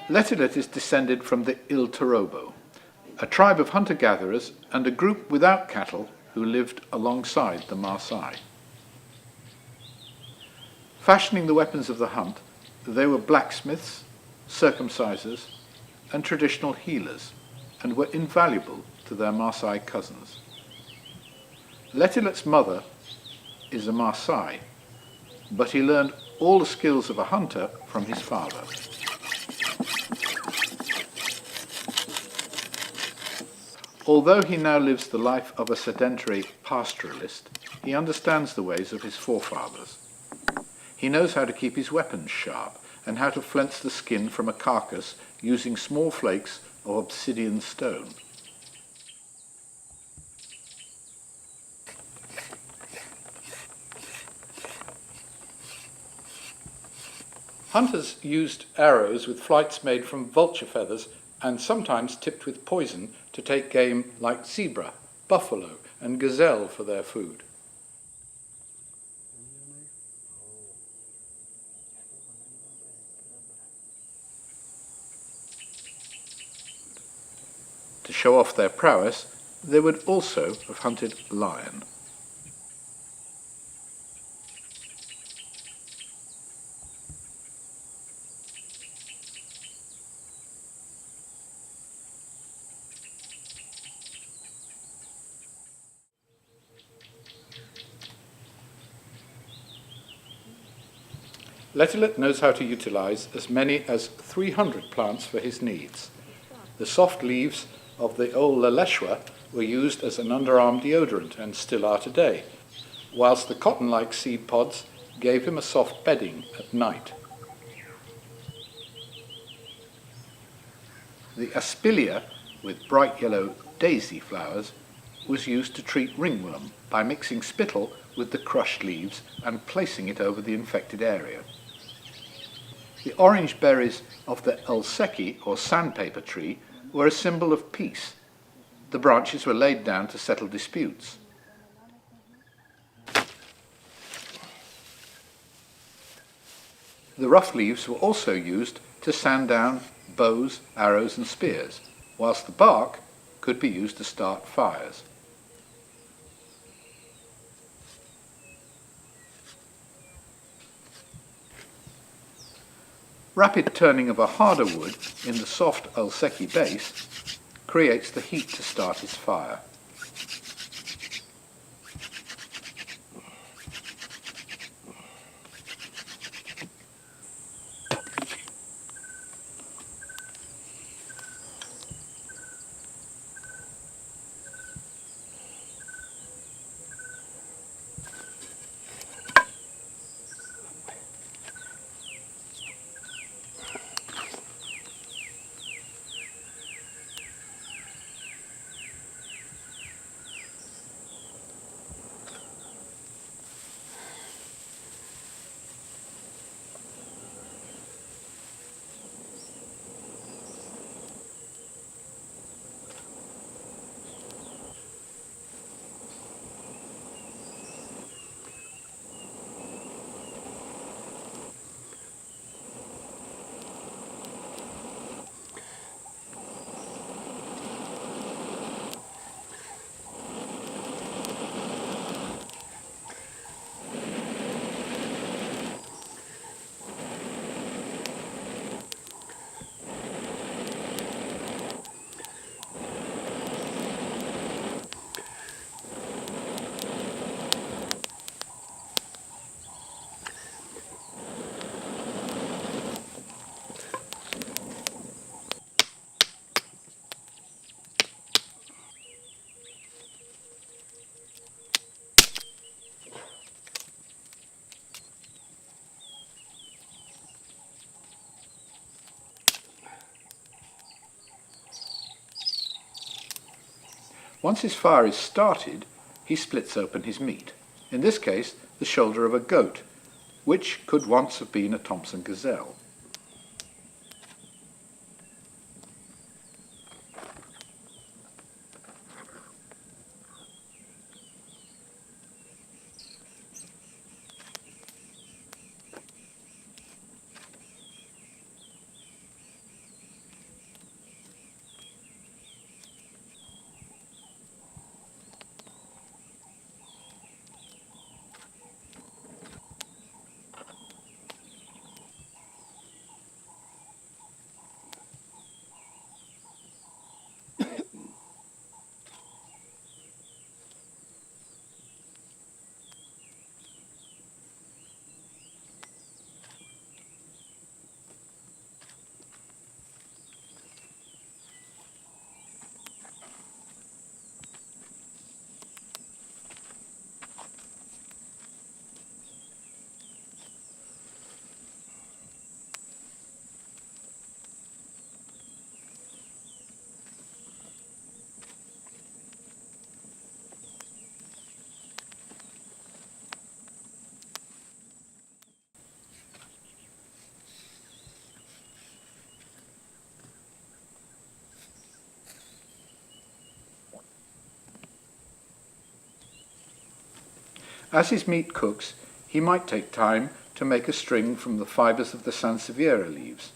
Letilet is descended from the Il Torobo, a tribe of hunter-gatherers and a group without cattle who lived alongside the Maasai. Fashioning the weapons of the hunt, they were blacksmiths, circumcisers, and traditional healers, and were invaluable to their Maasai cousins. Letilet's mother is a Maasai, but he learned all the skills of a hunter from his father. Although he now lives the life of a sedentary pastoralist, he understands the ways of his forefathers. He knows how to keep his weapons sharp and how to flint the skin from a carcass using small flakes of obsidian stone. Hunters used arrows with flights made from vulture feathers and sometimes tipped with poison to take game like zebra, buffalo, and gazelle for their food. To show off their prowess, they would also have hunted lion. Letilet knows how to utilize as many as 300 plants for his needs. The soft leaves of the old Laleshwa were used as an underarm deodorant and still are today, whilst the cotton-like seed pods gave him a soft bedding at night. The aspilia, with bright yellow daisy flowers, was used to treat ringworm by mixing spittle with the crushed leaves and placing it over the infected area. The orange berries of the elseki, or sandpaper tree, were a symbol of peace. The branches were laid down to settle disputes. The rough leaves were also used to sand down bows, arrows, and spears, whilst the bark could be used to start fires. Rapid turning of a harder wood in the soft elseki base creates the heat to start his fire. Once his fire is started, he splits open his meat, in this case the shoulder of a goat, which could once have been a Thompson gazelle. As his meat cooks, he might take time to make a string from the fibres of the Sansevieria leaves.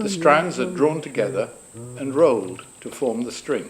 The strands are drawn together and rolled to form the string.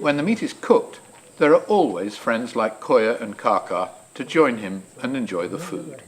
When the meat is cooked, there are always friends like Koya and Kaka to join him and enjoy the food.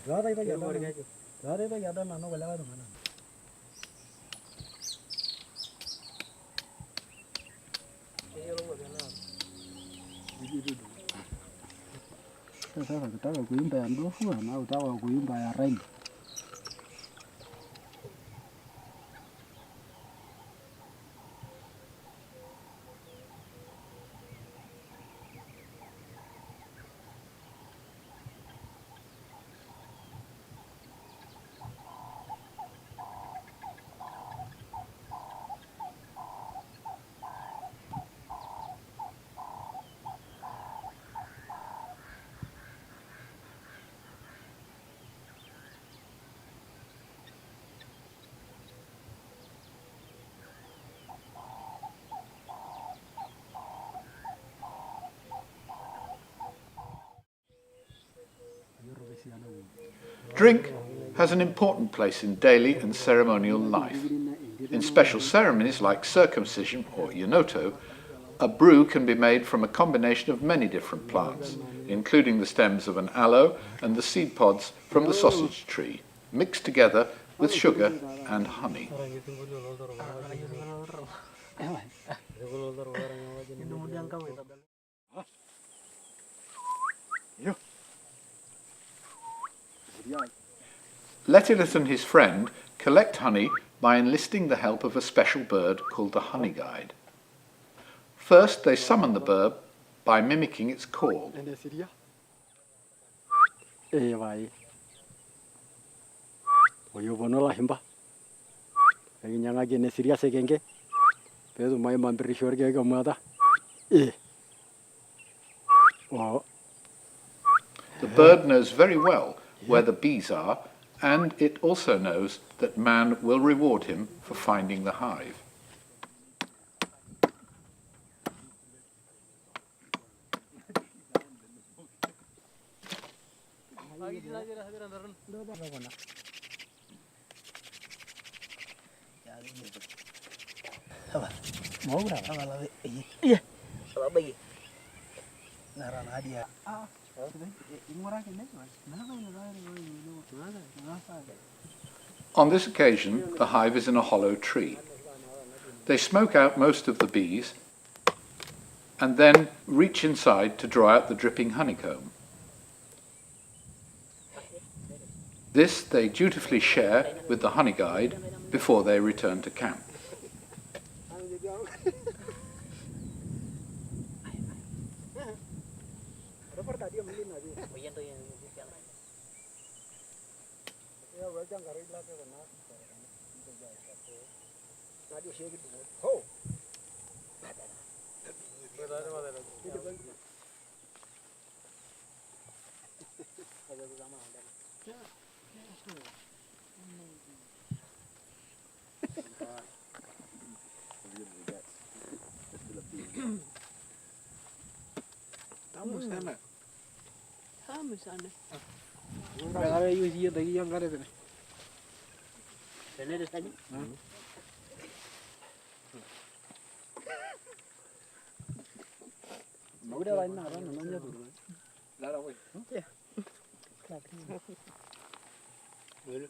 Drink has an important place in daily and ceremonial life. In special ceremonies like circumcision or yonoto, a brew can be made from a combination of many different plants, including the stems of an aloe and the seed pods from the sausage tree, mixed together with sugar and honey. Letilis and his friend collect honey by enlisting the help of a special bird called the honey guide. First, they summon the bird by mimicking its call. The bird knows very well where the bees are, and it also knows that man will reward him for finding the hive. On this occasion, the hive is in a hollow tree. They smoke out most of the bees and then reach inside to draw out the dripping honeycomb. This they dutifully share with the honey guide before they return to camp. Tamu sana. Tamu sana. Ada yuzi ada yang ada tu. Bener tadi. Udah lain orang namanya tu. Lara woi. Ya. Bener.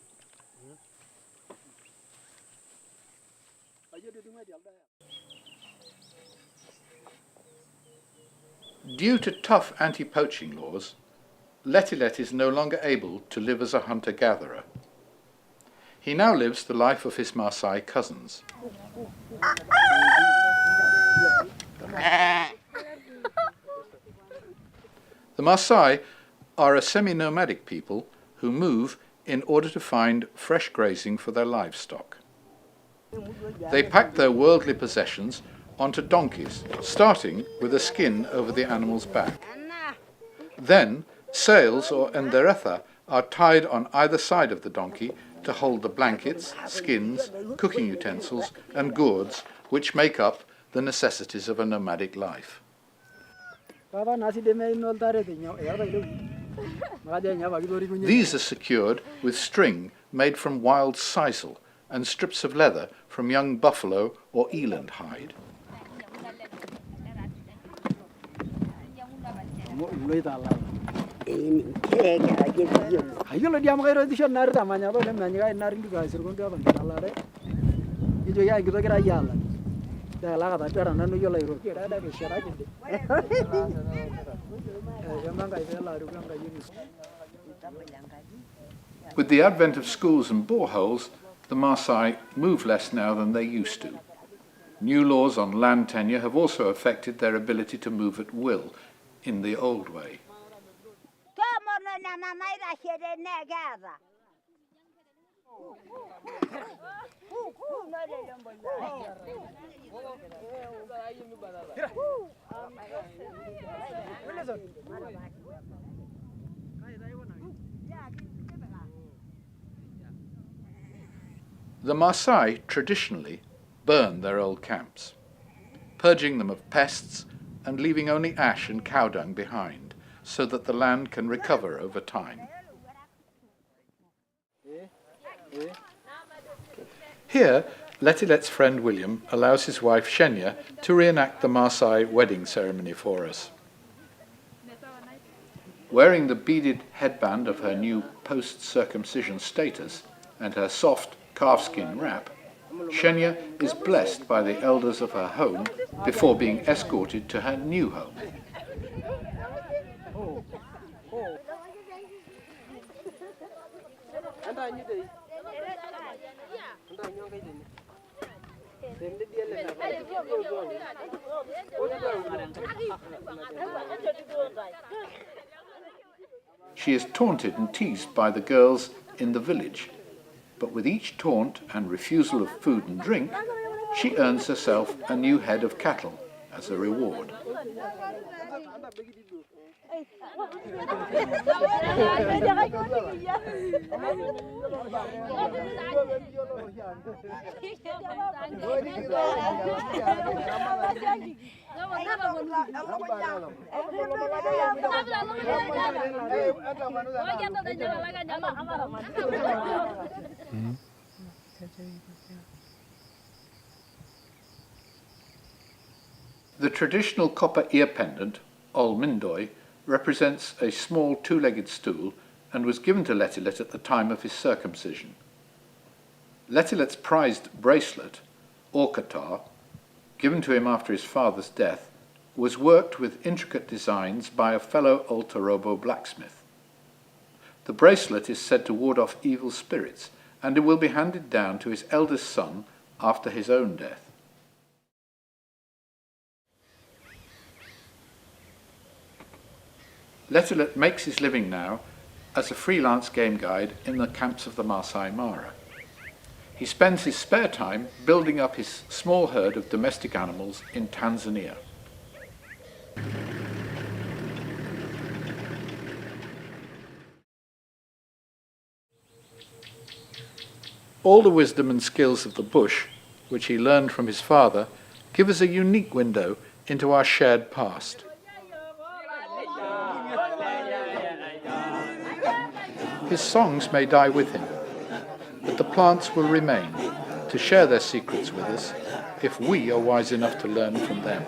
Ayo di rumah dia ada. Due to tough anti-poaching laws, Letilet is no longer able to live as a hunter-gatherer. He now lives the life of his Maasai cousins. The Maasai are a semi-nomadic people who move in order to find fresh grazing for their livestock. They pack their worldly possessions onto donkeys, starting with a skin over the animal's back. Then, sails or enderetha are tied on either side of the donkey to hold the blankets, skins, cooking utensils and gourds which make up the necessities of a nomadic life. These are secured with string made from wild sisal and strips of leather from young buffalo or eland hide. Ayo lo dia makai roti sih nari tamanya apa namanya nari juga hasil kau dia bantu Allah deh. Itu ya kita kira jalan. Dah lah kata dia orang nanu jual roti ada ke syarat itu. Jangan kaya dia lah rupiah kaya ini. With the advent of schools and boreholes, the Maasai move less now than they used to. New laws on land tenure have also affected their ability to move at will in the old way. The Maasai traditionally burn their old camps, purging them of pests and leaving only ash and cow dung behind, so that the land can recover over time. Here, Letilet's friend William allows his wife Shenya to reenact the Maasai wedding ceremony for us. Wearing the beaded headband of her new post-circumcision status and her soft calfskin wrap, Shenya is blessed by the elders of her home before being escorted to her new home. She is taunted and teased by the girls in the village, but with each taunt and refusal of food and drink, she earns herself a new head of cattle as a reward. The traditional copper ear pendant, Olmindoi, represents a small two-legged stool and was given to Letilet at the time of his circumcision. Letilet's prized bracelet, Orkatar, given to him after his father's death, was worked with intricate designs by a fellow Oltarobo blacksmith. The bracelet is said to ward off evil spirits, and it will be handed down to his eldest son after his own death. Letilet makes his living now as a freelance game guide in the camps of the Maasai Mara. He spends his spare time building up his small herd of domestic animals in Tanzania. All the wisdom and skills of the bush, which he learned from his father, give us a unique window into our shared past. His songs may die with him, but the plants will remain to share their secrets with us if we are wise enough to learn from them.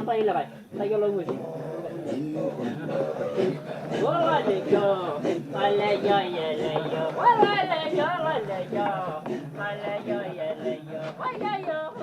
Tay là vậy, tay cái lưng người gì? Hãy subscribe cho kênh Ghiền Mì Gõ để không bỏ lỡ những video hấp dẫn.